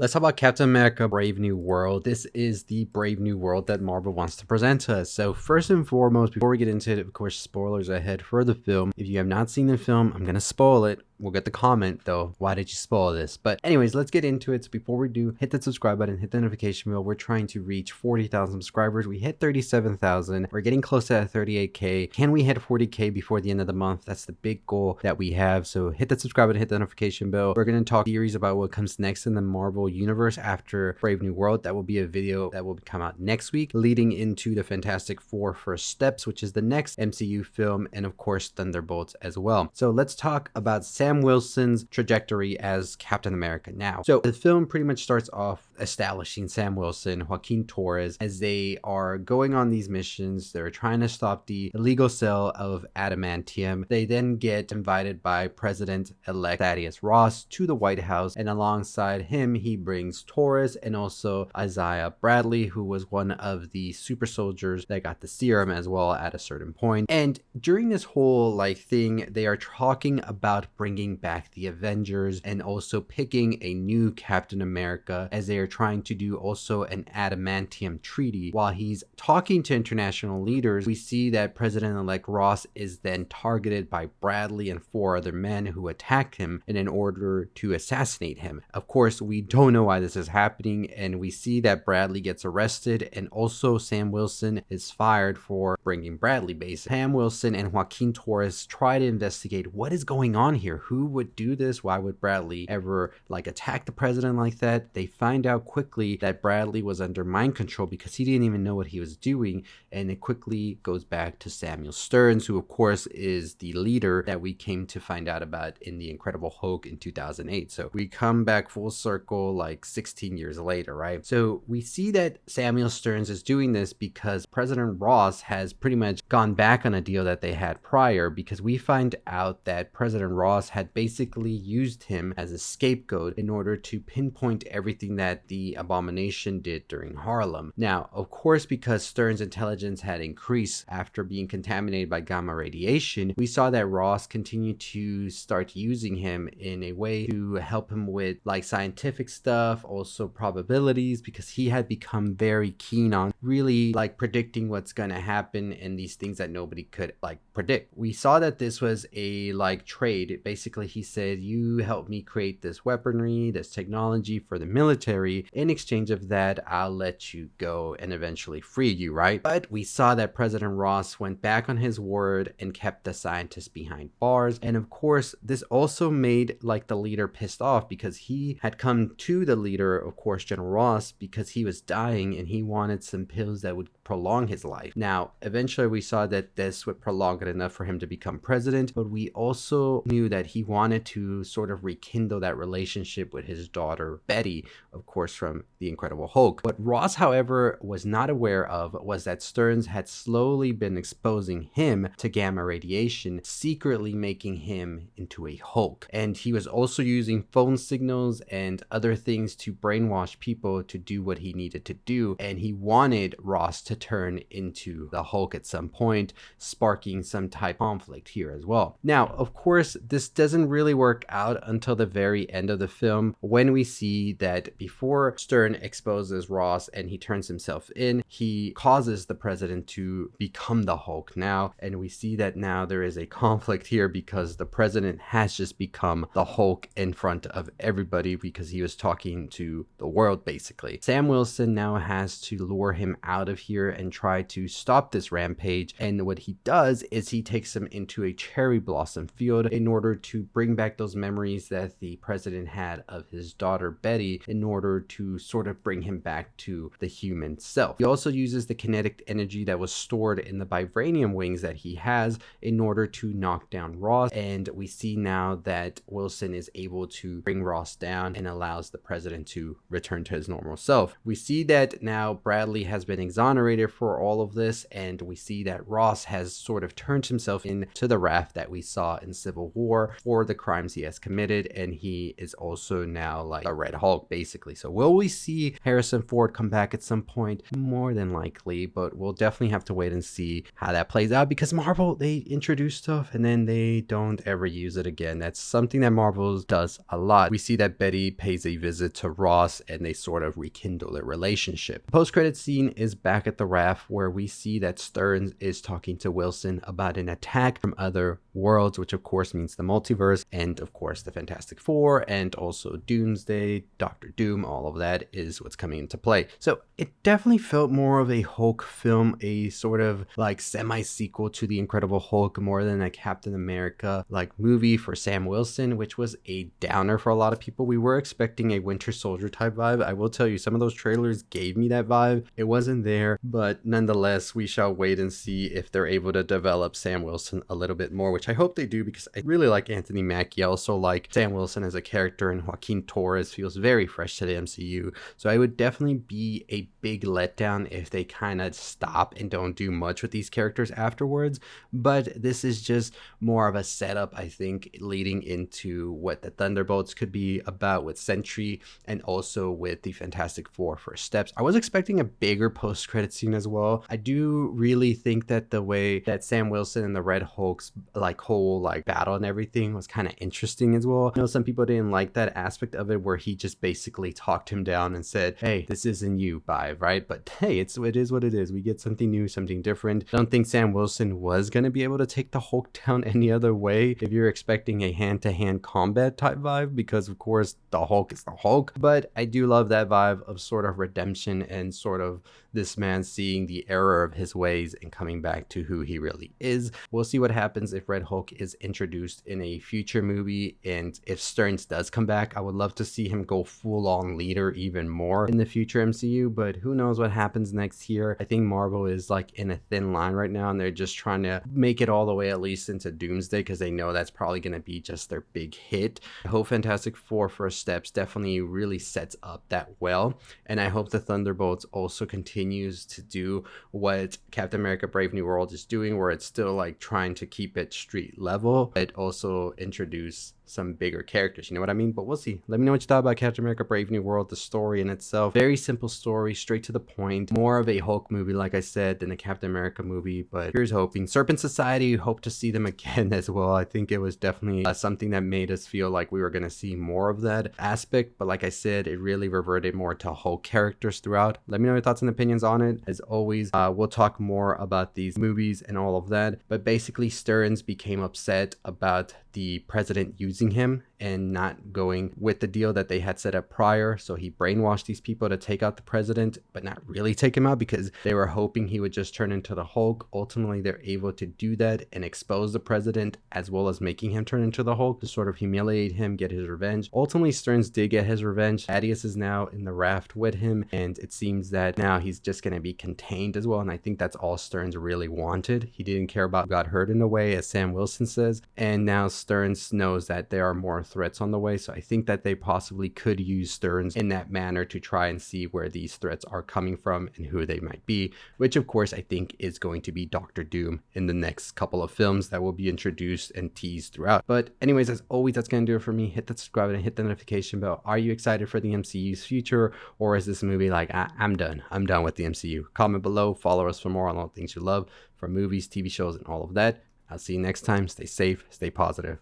Let's talk about Captain America Brave New World. This is the Brave New World that Marvel wants to present to us. So first and foremost, before we get into it, of course, spoilers ahead for the film. If you have not seen the film, I'm going to spoil it. We'll get the comment though, why did you spoil this? But anyways, let's get into it. So before we do, hit that subscribe button, hit the notification bell. We're trying to reach 40,000 subscribers. We hit 37,000. We're getting close to that 38K. Can we hit 40K before the end of the month? That's the big goal that we have. So hit that subscribe button, hit the notification bell. We're going to talk theories about what comes next in the Marvel universe after Brave New World. That will be a video that will come out next week, leading into the Fantastic Four First Steps, which is the next MCU film, and of course Thunderbolts as well. So let's talk about Sam Wilson's trajectory as Captain America now. So the film pretty much starts off establishing Sam Wilson, Joaquin Torres, as they are going on these missions. They're trying to stop the illegal sale of adamantium. They then get invited by President-elect Thaddeus Ross to the White House, and alongside him he brings Torres and also Isaiah Bradley, who was one of the super soldiers that got the serum as well at a certain point. And during this whole thing, they are talking about bringing back the Avengers and also picking a new Captain America, as they are trying to do also an adamantium treaty. While he's talking to international leaders, we see that President-elect Ross is then targeted by Bradley and 4 other men who attack him and in order to assassinate him. Of course, we don't know why this is happening, and we see that Bradley gets arrested, and also Sam Wilson is fired for bringing Bradley basically. Sam Wilson and Joaquin Torres try to investigate what is going on here. Who would do this? Why would Bradley ever attack the president like that? They find out quickly that Bradley was under mind control because he didn't even know what he was doing, and it quickly goes back to Samuel Stearns, who of course is the leader that we came to find out about in the Incredible Hulk in 2008. So we come back full circle 16 years later, right? So we see that Samuel Stearns is doing this because President Ross has pretty much gone back on a deal that they had prior, because we find out that President Ross had basically used him as a scapegoat in order to pinpoint everything that the Abomination did during Harlem. Now, of course, because Stearns' intelligence had increased after being contaminated by gamma radiation, we saw that Ross continued to start using him in a way to help him with scientific stuff, also probabilities, because he had become very keen on really predicting what's going to happen and these things that nobody could predict. We saw that this was a trade. Basically, he said, you help me create this weaponry, this technology for the military. In exchange of that, I'll let you go and eventually free you, right? But we saw that President Ross went back on his word and kept the scientists behind bars. And of course, this also made the leader pissed off, because he had come to the leader, of course, General Ross, because he was dying and he wanted some pills that would prolong his life. Now, eventually we saw that this would prolong it enough for him to become president, but we also knew that he wanted to sort of rekindle that relationship with his daughter Betty, of course, from the Incredible Hulk. What Ross, however, was not aware of was that Stearns had slowly been exposing him to gamma radiation, secretly making him into a Hulk. And he was also using phone signals and other things to brainwash people to do what he needed to do, and he wanted Ross to turn into the Hulk at some point, sparking some type of conflict here as well. Now, of course, this doesn't really work out until the very end of the film, when we see that before Stern exposes Ross and he turns himself in, he causes the president to become the Hulk now, and we see that now there is a conflict here because the president has just become the Hulk in front of everybody because he was talking to the world basically. Sam Wilson now has to lure him out of here and try to stop this rampage, and what he does is he takes him into a cherry blossom field in order to bring back those memories that the president had of his daughter Betty, in order to sort of bring him back to the human self. He also uses the kinetic energy that was stored in the vibranium wings that he has in order to knock down Ross, and we see now that Wilson is able to bring Ross down and allows the president to return to his normal self. We see that now Bradley has has been exonerated for all of this, and we see that Ross has sort of turned himself into the Raft that we saw in Civil War for the crimes he has committed, and he is also now like a Red Hulk basically. So will we see Harrison Ford come back at some point? More than likely, but we'll definitely have to wait and see how that plays out, because Marvel, they introduce stuff and then they don't ever use it again. That's something that Marvel does a lot. We see that Betty pays a visit to Ross and they sort of rekindle their relationship. The post-credit scene is back at the Raft, where we see that Stearns is talking to Wilson about an attack from other worlds, which of course means the multiverse, and of course the Fantastic Four, and also Doomsday, Doctor Doom. All of that is what's coming into play. So it definitely felt more of a Hulk film, a sort of like semi-sequel to the Incredible Hulk, more than a Captain America like movie for Sam Wilson, which was a downer for a lot of people. We were expecting a Winter Soldier type vibe. I will tell you, some of those trailers gave me that vibe. It wasn't there, but nonetheless, we shall wait and see if they're able to develop Sam Wilson a little bit more, which I hope they do, because I really like Anthony Mackie. I also like Sam Wilson as a character, and Joaquin Torres feels very fresh to the MCU. So I would definitely be a big letdown if they kind of stop and don't do much with these characters afterwards. But this is just more of a setup, I think, leading into what the Thunderbolts could be about with Sentry, and also with the Fantastic Four First Steps. I was expecting a bigger post-credit scene as well. I do really think that the way that Sam Wilson and the Red Hulk's like whole like battle and everything was kind of interesting as well. I know some people didn't like that aspect of it, where he just basically talked him down and said, hey, this isn't you, bye, right? But hey, it is what it is. We get something new, something different. I don't think Sam Wilson was going to be able to take the Hulk down any other way if you're expecting a hand-to-hand combat type vibe, because of course the Hulk is the Hulk. But I do love that vibe of sort of redemption, and sort of this man seeing the error of his ways and coming back to who he really is. We'll see what happens if Red Hulk is introduced in a future movie, and if Stearns does come back, I would love to see him go full-on leader even more in the future MCU, but who knows what happens next year. I think Marvel is like in a thin line right now, and they're just trying to make it all the way at least into Doomsday, because they know that's probably going to be just their big hit. I hope Fantastic Four First Steps definitely really sets up that well, and I hope the Thunderbolts also continues to do what Captain America Brave New World is doing, where it's still like trying to keep it street level, but also introduce some bigger characters, you know what I mean? But we'll see. Let me know what you thought about Captain America Brave New World. The story in itself, very simple story, straight to the point, more of a Hulk movie, like I said, than a Captain America movie. But here's hoping. Serpent Society, hope to see them again as well. I think it was definitely something that made us feel like we were going to see more of that aspect, but like I said, it really reverted more to Hulk characters throughout. Let me know your thoughts and opinions on it. As always, we'll talk more about these movies and all of that, but basically Stearns became upset about the president using him and not going with the deal that they had set up prior. So he brainwashed these people to take out the president, but not really take him out, because they were hoping he would just turn into the Hulk. Ultimately, they're able to do that and expose the president, as well as making him turn into the Hulk to sort of humiliate him, get his revenge. Ultimately, Stearns did get his revenge. Thaddeus is now in the Raft with him, and it seems that now he's just going to be contained as well. And I think that's all Stearns really wanted. He didn't care about who got hurt in a way, as Sam Wilson says. And now Stearns knows that there are more threats on the way, so I think that they possibly could use Stearns in that manner to try and see where these threats are coming from and who they might be, which of course I think is going to be Doctor Doom in the next couple of films that will be introduced and teased throughout. But anyways, as always, that's going to do it for me. Hit that subscribe and hit the notification bell. Are you excited for the MCU's future, or is this movie like, I'm done with the MCU? Comment below, follow us for more on all things you love, from movies, TV shows, and all of that. I'll see you next time. Stay safe, stay positive.